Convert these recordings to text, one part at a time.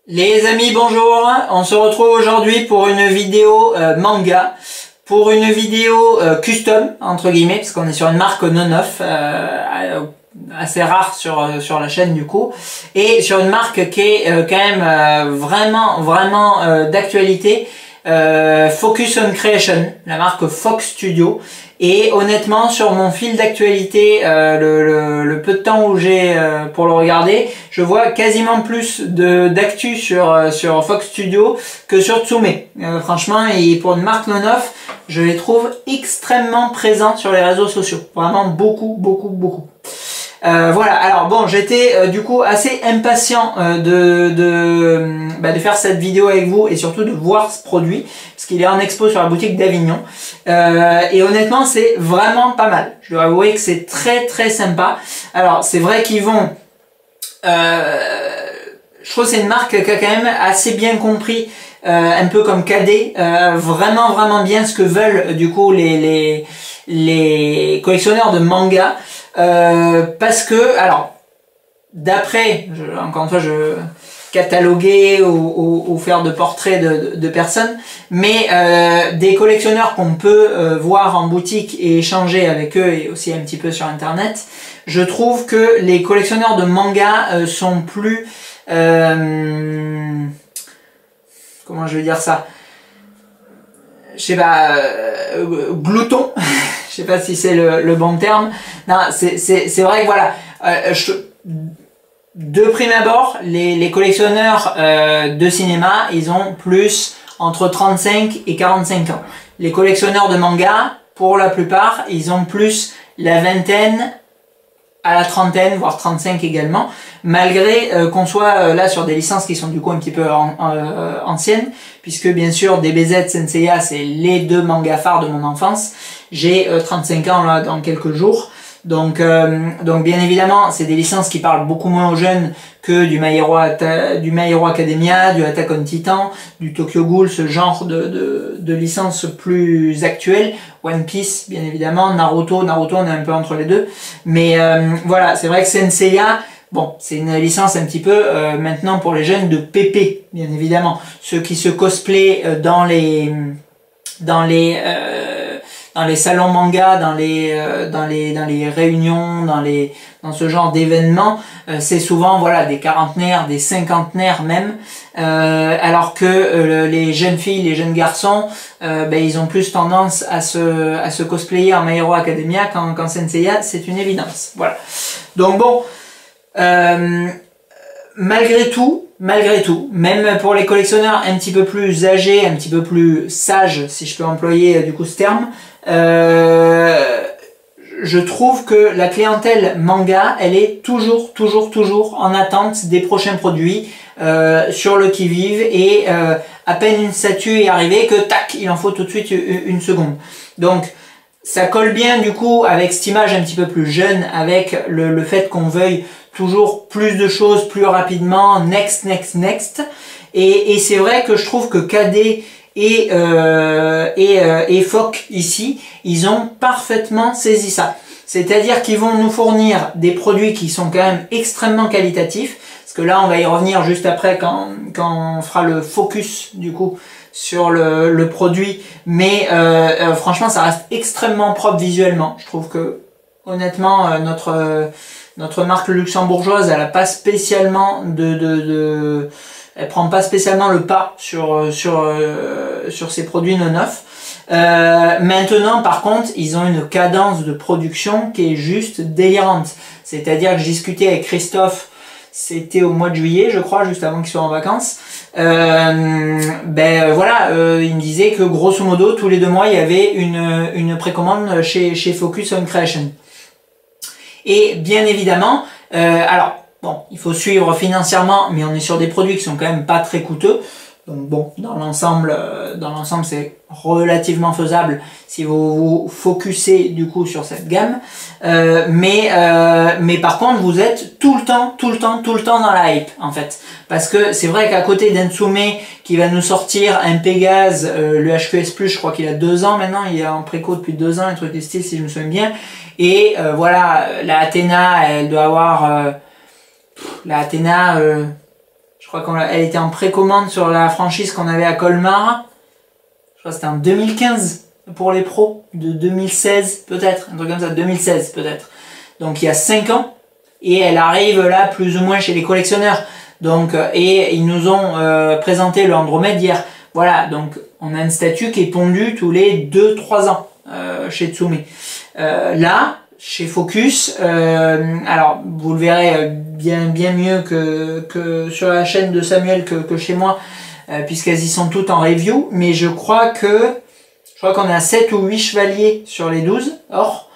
Les amis, bonjour, on se retrouve aujourd'hui pour une vidéo manga, pour une vidéo custom, entre guillemets, parce qu'on est sur une marque non-off, assez rare sur la chaîne du coup, et sur une marque qui est quand même vraiment d'actualité, Focus on Creation, la marque Fox Studio. Et honnêtement, sur mon fil d'actualité, le peu de temps où j'ai pour le regarder, je vois quasiment plus d'actu sur Fox Studio que sur Tsume. Franchement, et pour une marque non-off, je les trouve extrêmement présents sur les réseaux sociaux. Vraiment beaucoup. Voilà, alors bon, j'étais du coup assez impatient de faire cette vidéo avec vous et surtout de voir ce produit parce qu'il est en expo sur la boutique d'Avignon et honnêtement c'est vraiment pas mal. Je dois avouer que c'est très sympa. Alors c'est vrai qu'ils vont je trouve que c'est une marque qui a quand même assez bien compris, un peu comme KD, vraiment bien ce que veulent du coup les collectionneurs de manga. Parce que, alors, d'après, encore une fois, je cataloguer ou faire de portraits de personnes, mais des collectionneurs qu'on peut voir en boutique et échanger avec eux et aussi un petit peu sur internet, je trouve que les collectionneurs de manga sont plus, comment je vais dire ça, je sais pas, gloutons. Je sais pas si c'est le bon terme. Non, c'est vrai que voilà, de prime abord, les collectionneurs de cinéma, ils ont plus entre 35 et 45 ans. Les collectionneurs de manga, pour la plupart, ils ont plus la vingtaine à la trentaine, voire 35 également, malgré qu'on soit là sur des licences qui sont du coup un petit peu anciennes, puisque bien sûr DBZ, Senseiya, c'est les deux mangas phares de mon enfance. J'ai 35 ans là dans quelques jours, donc bien évidemment c'est des licences qui parlent beaucoup moins aux jeunes que du My Hero Academia, du Attack on Titan, du Tokyo Ghoul, ce genre de licences plus actuelles. One Piece bien évidemment, Naruto on est un peu entre les deux, mais voilà, c'est vrai que Senseiya, bon, c'est une licence un petit peu maintenant pour les jeunes de PP, bien évidemment, ceux qui se cosplay dans les salons manga, dans les réunions, dans ce genre d'événements, c'est souvent voilà des quarantenaires, des cinquantenaires même, alors que les jeunes filles, les jeunes garçons, ils ont plus tendance à se cosplayer en My Hero Academia qu'en Senseiya, c'est une évidence. Voilà. Donc bon, malgré tout, même pour les collectionneurs un petit peu plus âgés, un petit peu plus sages, si je peux employer du coup ce terme, je trouve que la clientèle manga, elle est toujours en attente des prochains produits, sur le qui-vive, et à peine une statue est arrivée que tac, il en faut tout de suite une seconde. Donc ça colle bien du coup avec cette image un petit peu plus jeune, avec le fait qu'on veuille toujours plus de choses plus rapidement, next. Et c'est vrai que je trouve que KD et FOC ici, ils ont parfaitement saisi ça. C'est-à-dire qu'ils vont nous fournir des produits qui sont quand même extrêmement qualitatifs, parce que là on va y revenir juste après quand on fera le focus du coup sur le produit, mais franchement ça reste extrêmement propre visuellement. Je trouve que honnêtement notre marque luxembourgeoise, elle a pas spécialement elle prend pas spécialement le pas sur ces produits non-neufs. Maintenant, par contre, ils ont une cadence de production qui est juste délirante. C'est-à-dire que j'ai discuté avec Christophe, c'était au mois de juillet, je crois, juste avant qu'il soit en vacances. Voilà, il me disait que grosso modo, tous les 2 mois, il y avait une précommande chez Focus on Creation. Et bien évidemment, alors bon, il faut suivre financièrement, mais on est sur des produits qui sont quand même pas très coûteux. Donc bon, dans l'ensemble, c'est relativement faisable si vous vous focussez du coup sur cette gamme. Mais par contre, vous êtes tout le temps dans la hype en fait. Parce que c'est vrai qu'à côté d'Entsume qui va nous sortir un Pégase, le HQS+, je crois qu'il a 2 ans maintenant, il est en préco depuis 2 ans, un truc du style si je me souviens bien. Et voilà, la Athéna, elle doit avoir la Athéna, Je crois qu'elle était en précommande sur la franchise qu'on avait à Colmar. Je crois que c'était en 2015 pour les pros, de 2016 peut-être, un truc comme ça, 2016 peut-être. Donc il y a 5 ans, et elle arrive là plus ou moins chez les collectionneurs. Donc, et ils nous ont présenté le Andromède hier. Voilà, donc on a une statue qui est pondue tous les 2-3 ans chez Tsume. Là, chez Focus, alors vous le verrez bien mieux que sur la chaîne de Samuel que chez moi, puisqu'elles y sont toutes en review, mais je crois qu'on a 7 ou 8 chevaliers sur les 12 or.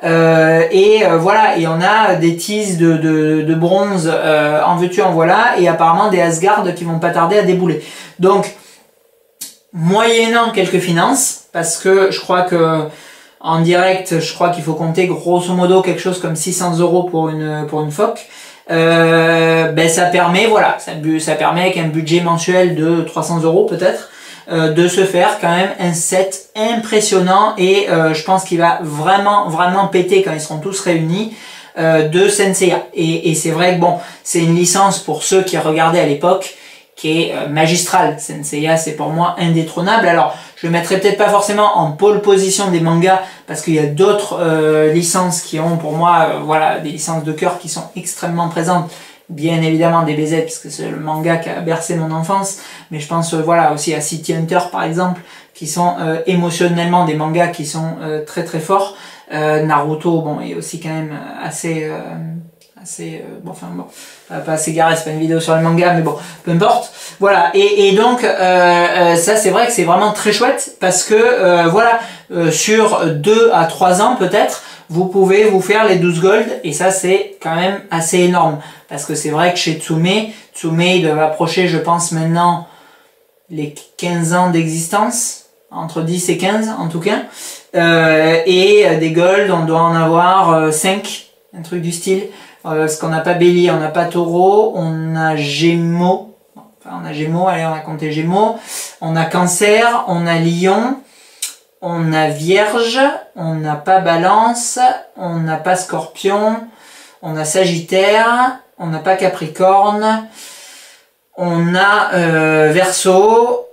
Voilà, et on a des tises de bronze en veux-tu en voilà, et apparemment des Asgard qui vont pas tarder à débouler. Donc, moyennant quelques finances, parce que je crois que en direct, je crois qu'il faut compter grosso modo quelque chose comme 600 € pour une phoque. Ben ça permet, voilà, ça permet avec un budget mensuel de 300 € peut-être, de se faire quand même un set impressionnant, et je pense qu'il va vraiment péter quand ils seront tous réunis, de Senseiya. Et c'est vrai que bon, c'est une licence pour ceux qui regardaient à l'époque qui est magistrale. Senseiya, c'est pour moi indétrônable. Alors, je le mettrai peut-être pas forcément en pole position des mangas, parce qu'il y a d'autres licences qui ont pour moi, voilà, des licences de cœur qui sont extrêmement présentes. Bien évidemment DBZ, puisque c'est le manga qui a bercé mon enfance, mais je pense voilà aussi à City Hunter par exemple, qui sont émotionnellement des mangas qui sont très forts. Naruto, bon, est aussi quand même assez bon, enfin bon, pas assez garé, c'est pas une vidéo sur le manga, mais bon, peu importe. Voilà, et donc ça c'est vrai que c'est vraiment très chouette, parce que voilà, sur 2 à 3 ans peut-être, vous pouvez vous faire les 12 gold, et ça c'est quand même assez énorme, parce que c'est vrai que chez Tsume ils doivent approcher, je pense maintenant, les 15 ans d'existence, entre 10 et 15 en tout cas, et des gold on doit en avoir 5, un truc du style. Parce qu'on n'a pas Bélier, on n'a pas Taureau, on a Gémeaux, enfin on a Gémeaux, allez on a compté Gémeaux, on a Cancer, on a Lion, on a Vierge, on n'a pas Balance, on n'a pas Scorpion, on a Sagittaire, on n'a pas Capricorne, on a Verseau,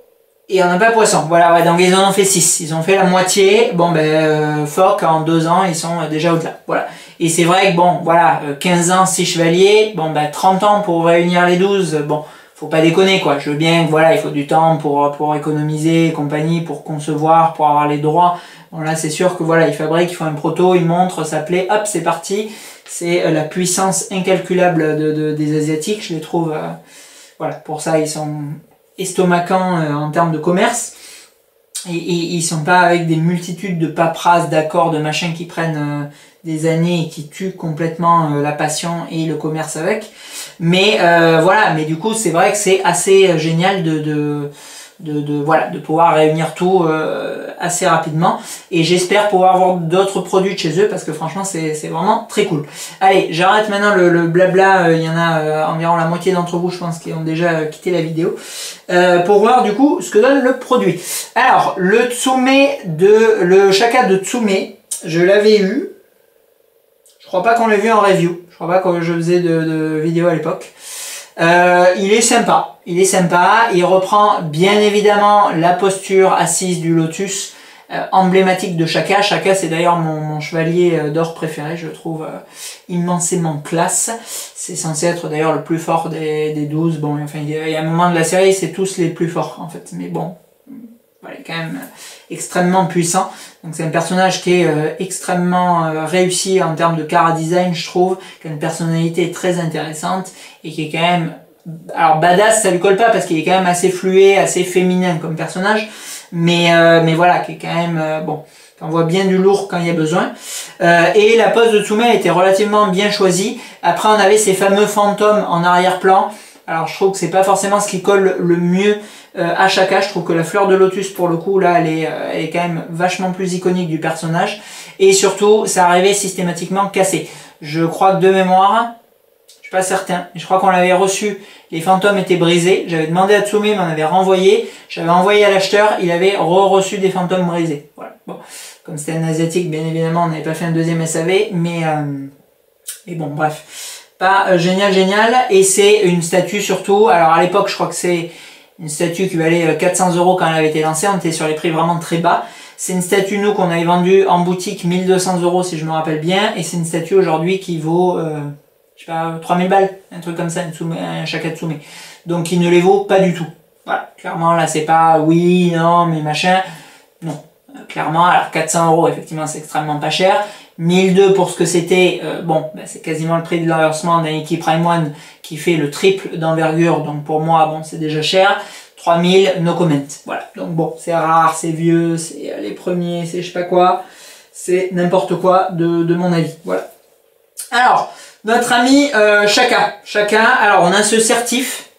et on n'a pas Poisson. Voilà, ouais, donc ils en ont fait 6, ils ont fait la moitié. Bon ben Phoque en 2 ans ils sont déjà au-delà, voilà. Et c'est vrai que bon, voilà, 15 ans, 6 chevaliers, bon ben 30 ans pour réunir les 12, bon, faut pas déconner quoi. Je veux bien que voilà, il faut du temps pour économiser et compagnie, pour concevoir, pour avoir les droits. Bon là c'est sûr que voilà, ils fabriquent, ils font un proto, ils montrent, ça plaît, hop, c'est parti. C'est la puissance incalculable des Asiatiques, je les trouve, voilà, pour ça ils sont estomacants en termes de commerce. Et ils sont pas avec des multitudes de paperasses, d'accords, de machins qui prennent des années et qui tuent complètement la passion et le commerce avec. Mais voilà, mais du coup c'est vrai que c'est assez génial voilà, de pouvoir réunir tout assez rapidement, et j'espère pouvoir avoir d'autres produits de chez eux, parce que franchement c'est vraiment très cool. Allez, j'arrête maintenant le blabla, il y en a environ la moitié d'entre vous je pense qui ont déjà quitté la vidéo, pour voir du coup ce que donne le produit. Alors le Shaka de Tsume, je l'avais eu, je crois pas qu'on l'ait vu en review, je crois pas que je faisais de vidéo à l'époque. Il est sympa, il reprend bien évidemment la posture assise du lotus emblématique de Shaka. Shaka c'est d'ailleurs mon chevalier d'or préféré, je le trouve immensément classe. C'est censé être d'ailleurs le plus fort des 12, bon enfin il y a un moment de la série c'est tous les plus forts en fait, mais bon, voilà, il est quand même extrêmement puissant. Donc c'est un personnage qui est extrêmement réussi en termes de chara design, je trouve, qui a une personnalité très intéressante, et qui est quand même, alors badass ça lui colle pas parce qu'il est quand même assez fluet, assez féminin comme personnage, mais voilà, qui est quand même bon, qui envoie bien du lourd quand il y a besoin. Et la pose de Tsume était relativement bien choisie. Après on avait ces fameux fantômes en arrière-plan. Alors je trouve que c'est pas forcément ce qui colle le mieux à Shaka. Je trouve que la fleur de lotus pour le coup là elle est quand même vachement plus iconique du personnage, et surtout ça arrivait systématiquement cassé. Je crois que de mémoire, je suis pas certain, mais je crois qu'on l'avait reçu, les fantômes étaient brisés, j'avais demandé à Tsume, il m'en avait renvoyé, j'avais envoyé à l'acheteur, il avait reçu des fantômes brisés. Voilà. Bon, comme c'était un asiatique, bien évidemment on n'avait pas fait un deuxième SAV, mais bon bref. pas génial, génial. Et c'est une statue surtout, alors à l'époque je crois que c'est une statue qui valait 400 € quand elle avait été lancée, on était sur les prix vraiment très bas. C'est une statue, nous, qu'on avait vendue en boutique 1200 € si je me rappelle bien, et c'est une statue aujourd'hui qui vaut, je sais pas, 3000 balles, un truc comme ça, un Shaka Tsume. Donc il ne les vaut pas du tout. Voilà, clairement là c'est pas oui, non, mais machin, non. Clairement, alors 400 € effectivement c'est extrêmement pas cher. 1002 pour ce que c'était, bon, ben, c'est quasiment le prix de lancement d'un Iki Prime One qui fait le triple d'envergure, donc pour moi, bon, c'est déjà cher. 3000, no comment. Voilà, donc bon, c'est rare, c'est vieux, c'est les premiers, c'est je sais pas quoi, c'est n'importe quoi de mon avis. Voilà. Alors, notre ami Shaka, alors on a ce certif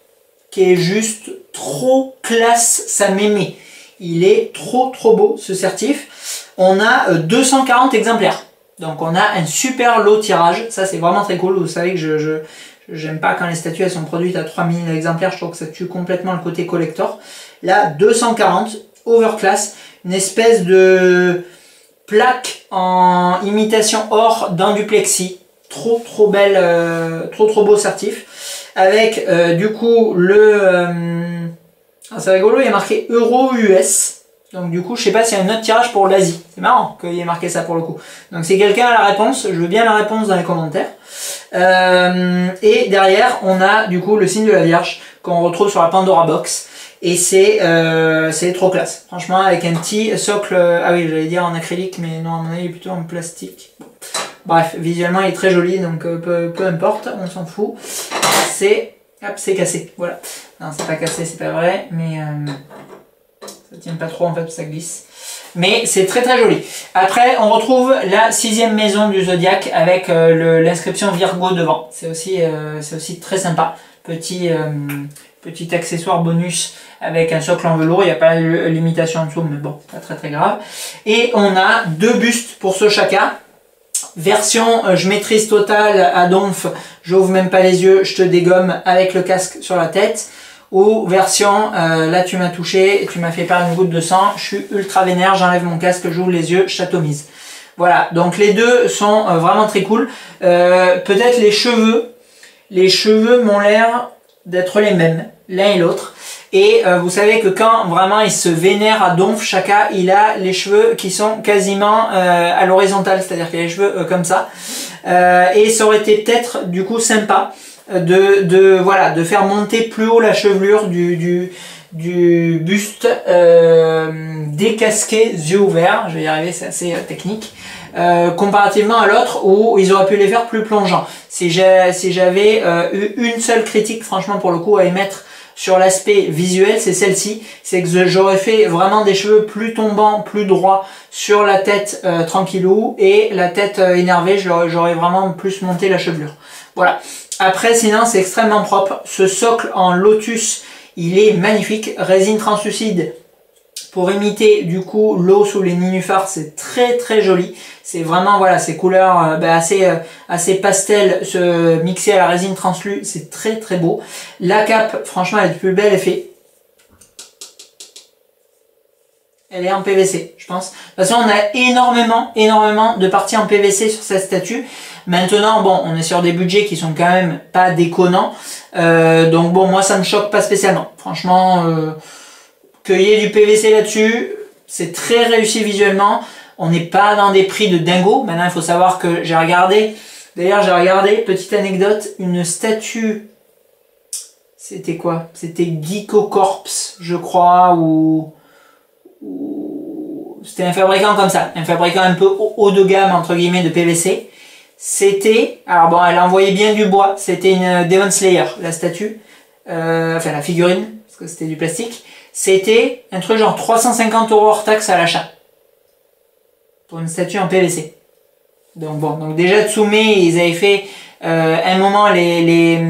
qui est juste trop classe, ça m'aimait. Il est trop beau ce certif. On a 240 exemplaires. Donc on a un super lot tirage. Ça c'est vraiment très cool. Vous savez que j'aime pas quand les statues elles sont produites à 3000 exemplaires. Je trouve que ça tue complètement le côté collector. Là 240, overclass. Une espèce de plaque en imitation or dans du plexi. Trop belle, trop beau certif. Avec du coup le... c'est rigolo, il y a marqué Euro US. Donc du coup, je sais pas s'il y a un autre tirage pour l'Asie. C'est marrant qu'il y ait marqué ça pour le coup. Donc si quelqu'un a la réponse, je veux bien la réponse dans les commentaires. Et derrière, on a du coup le signe de la Vierge qu'on retrouve sur la Pandora Box. Et c'est trop classe. Franchement, avec un petit socle, ah oui, j'allais dire en acrylique, mais non, à mon avis, il est plutôt en plastique. Bon. Bref, visuellement, il est très joli, donc peu importe, on s'en fout. Hop, c'est cassé, voilà. Non, c'est pas cassé, c'est pas vrai, mais ça tient pas trop en fait, ça glisse. Mais c'est très joli. Après, on retrouve la 6e maison du Zodiac avec l'inscription Virgo devant. C'est aussi très sympa. Petit accessoire bonus avec un socle en velours. Il n'y a pas l'imitation en dessous, mais bon, pas très grave. Et on a 2 bustes pour ce Shaka. Version je maîtrise totale à donf, j'ouvre même pas les yeux, je te dégomme avec le casque sur la tête. Ou version là tu m'as touché, tu m'as fait perdre une goutte de sang, je suis ultra vénère, j'enlève mon casque, j'ouvre les yeux, je t'atomise. Voilà, donc les deux sont vraiment très cool. Peut-être les cheveux m'ont l'air d'être les mêmes, l'un et l'autre. Et vous savez que quand vraiment il se vénère à donf, Shaka, il a les cheveux qui sont quasiment à l'horizontale, c'est-à-dire qu'il a les cheveux comme ça. Et ça aurait été peut-être du coup sympa de faire monter plus haut la chevelure du buste décasqué, yeux ouverts, je vais y arriver, c'est assez technique. Comparativement à l'autre où ils auraient pu les faire plus plongeants. Si j'avais eu une seule critique franchement pour le coup à émettre sur l'aspect visuel, c'est celle-ci, c'est que j'aurais fait vraiment des cheveux plus tombants, plus droits sur la tête tranquillou, et la tête énervée, j'aurais vraiment plus monté la chevelure. Voilà. Après, sinon, c'est extrêmement propre. Ce socle en lotus, il est magnifique. Résine translucide pour imiter du coup l'eau sous les nénuphars, c'est très joli. C'est vraiment, voilà, ces couleurs assez pastel mixées à la résine translu, c'est très beau. La cape, franchement, elle est plus belle effet. Elle est en PVC, je pense. De toute façon, on a énormément de parties en PVC sur cette statue. Maintenant, bon, on est sur des budgets qui sont quand même pas déconnants. Donc bon, moi, ça me choque pas spécialement. Franchement, qu'il y ait du PVC là-dessus, c'est très réussi visuellement. On n'est pas dans des prix de dingo. Maintenant, il faut savoir que j'ai regardé, petite anecdote, une statue, c'était quoi? C'était Geeko Corps, je crois, ou c'était un fabricant comme ça, un fabricant un peu haut de gamme, entre guillemets, de PVC. C'était, alors bon, elle envoyait bien du bois, c'était une Demon Slayer, la statue, enfin la figurine, parce que c'était du plastique. C'était un truc genre 350 € hors taxe à l'achat. Pour une statue en PVC. Donc bon, donc déjà Tsume, ils avaient fait un moment les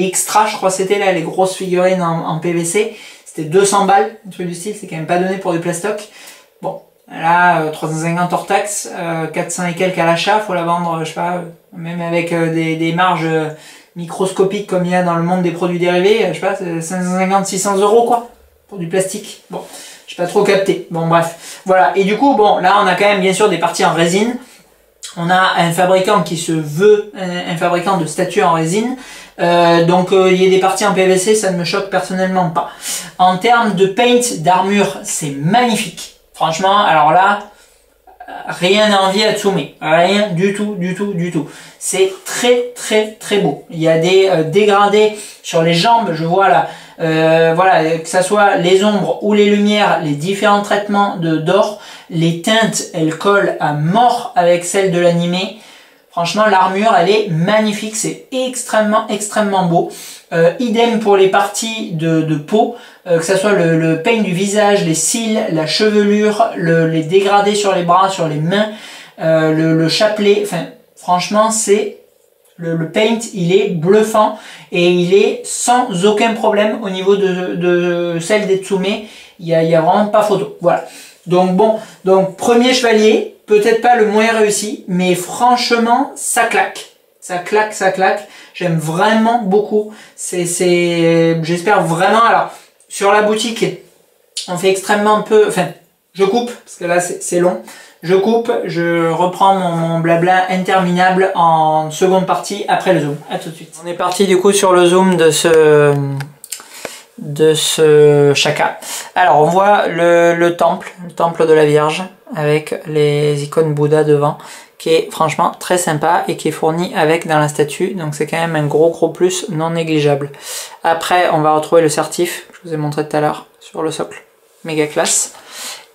extras, je crois que c'était là, les grosses figurines en PVC. C'était 200 balles, un truc du style, c'est quand même pas donné pour du plastoc. Bon, là, 350 hors taxe, 400 et quelques à l'achat, faut la vendre, je sais pas, même avec des marges microscopiques comme il y a dans le monde des produits dérivés, je sais pas, 550-600 € quoi, pour du plastique. Bon, j'ai pas trop capté. Bon bref, voilà. Et du coup, bon, là on a quand même bien sûr des parties en résine. On a un fabricant qui se veut un fabricant de statues en résine. Donc il y a des parties en PVC, ça ne me choque personnellement pas. En termes de paint, d'armure, c'est magnifique. Franchement, alors là, rien à envier à Tsume. Rien du tout, du tout, du tout. C'est très, très, très beau. Il y a des dégradés sur les jambes, je vois là. Voilà, que ça soit les ombres ou les lumières, les différents traitements d'or, les teintes, elles collent à mort avec celles de l'animé. Franchement, l'armure, elle est magnifique, c'est extrêmement, extrêmement beau. Idem pour les parties de peau, que ça soit le paint du visage, les cils, la chevelure, les dégradés sur les bras, sur les mains, le chapelet. Enfin, franchement, c'est le paint, il est bluffant et il est sans aucun problème au niveau de celle d'Etsume. Il y a vraiment pas photo. Voilà. Donc bon, donc premier chevalier, peut-être pas le moins réussi, mais franchement, ça claque. Ça claque, ça claque. J'aime vraiment beaucoup. J'espère vraiment. Alors, sur la boutique, on fait extrêmement peu. Enfin, je coupe, parce que là, c'est long. Je coupe, je reprends mon blabla interminable en seconde partie après le zoom. À tout de suite. On est parti du coup sur le zoom de ce Shaka. Alors on voit le temple de la Vierge avec les icônes Bouddha devant, qui est franchement très sympa et qui est fourni avec dans la statue, donc c'est quand même un gros plus non négligeable. Après on va retrouver le certif que je vous ai montré tout à l'heure sur le socle, méga classe,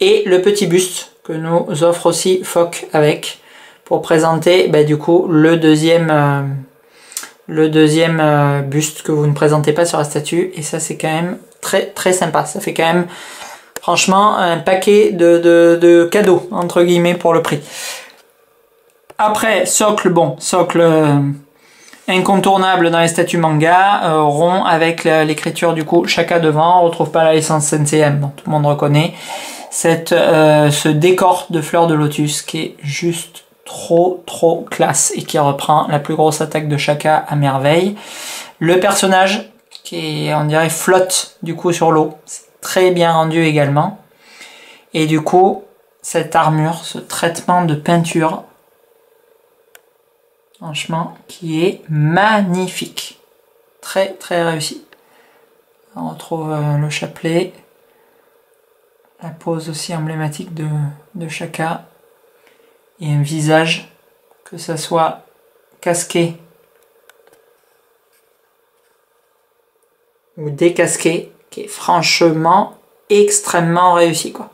et le petit buste que nous offre aussi Fock avec, pour présenter du coup le deuxième buste que vous ne présentez pas sur la statue, et ça c'est quand même très sympa. Ça fait quand même franchement un paquet de cadeaux entre guillemets pour le prix. Après, socle incontournable dans les statues manga, rond avec l'écriture du coup Shaka devant. On retrouve pas la licence Senseiya, tout le monde reconnaît. Ce décor de fleurs de lotus qui est juste trop classe et qui reprend la plus grosse attaque de Shaka à merveille. Le personnage qui on dirait flotte du coup sur l'eau, c'est très bien rendu également. Et du coup cette armure, ce traitement de peinture, franchement qui est magnifique, très réussi. On retrouve le chapelet, la pose aussi emblématique de Shaka, et un visage, que ça soit casqué ou décasqué, qui est franchement extrêmement réussi, quoi.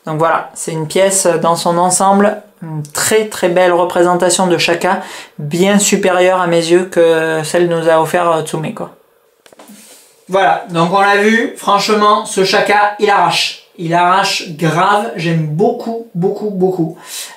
Donc voilà, c'est une pièce dans son ensemble, une très belle représentation de Shaka, bien supérieure à mes yeux que celle que nous a offert Tsume, quoi. Voilà, donc on l'a vu, franchement, ce Shaka, il arrache. Il arrache grave, j'aime beaucoup.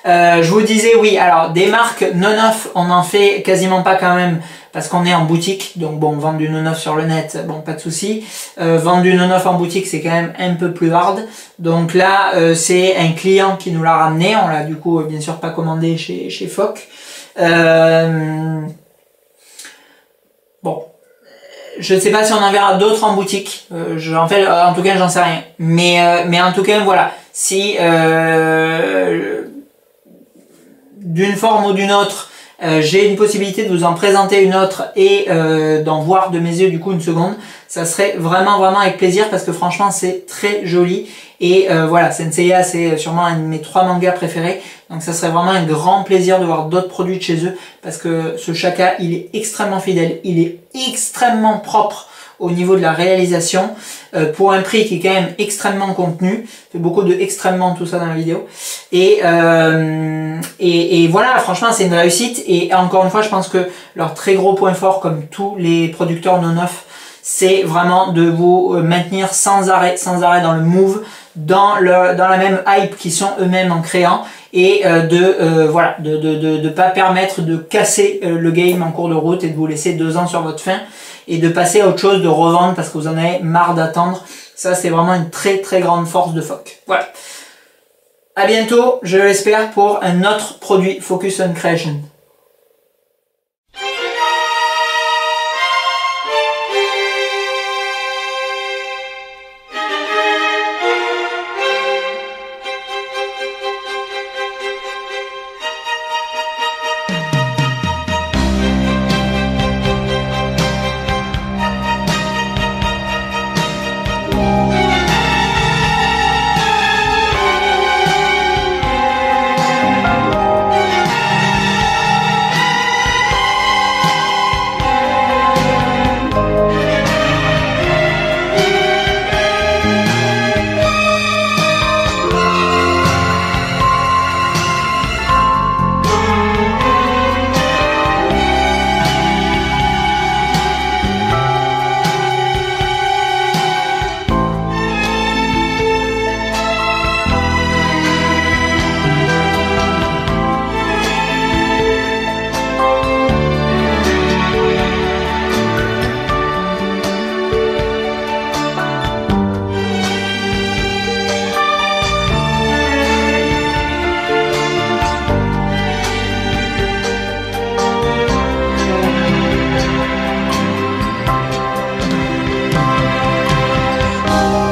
Je vous disais, oui, alors des marques non-off, on en fait quasiment pas quand même, parce qu'on est en boutique, donc bon, vendre du non-off sur le net, bon, pas de souci. Vendre du non-off en boutique, c'est quand même un peu plus hard. Donc là, c'est un client qui nous l'a ramené, on l'a du coup bien sûr pas commandé chez Fock. Bon. Je ne sais pas si on en verra d'autres en boutique. En tout cas, j'en sais rien. Mais en tout cas, voilà. Si d'une forme ou d'une autre, j'ai une possibilité de vous en présenter une autre et d'en voir de mes yeux du coup une seconde, ça serait vraiment avec plaisir, parce que franchement, c'est très joli. Et voilà, Senseiya, c'est sûrement un de mes 3 mangas préférés. Donc ça serait vraiment un grand plaisir de voir d'autres produits de chez eux, parce que ce Shaka, il est extrêmement fidèle, il est extrêmement propre au niveau de la réalisation, pour un prix qui est quand même extrêmement contenu. Il fait beaucoup de extrêmement tout ça dans la vidéo. Et voilà, franchement, c'est une réussite. Et encore une fois, je pense que leur très gros point fort, comme tous les producteurs non-off, c'est vraiment de vous maintenir sans arrêt dans le move, dans la même hype qu'ils sont eux-mêmes en créant, et de pas permettre de casser le game en cours de route et de vous laisser 2 ans sur votre faim et de passer à autre chose, de revendre parce que vous en avez marre d'attendre. Ça, c'est vraiment une très grande force de Fock. Voilà. À bientôt, je l'espère, pour un autre produit Focus on Creation. Ciao.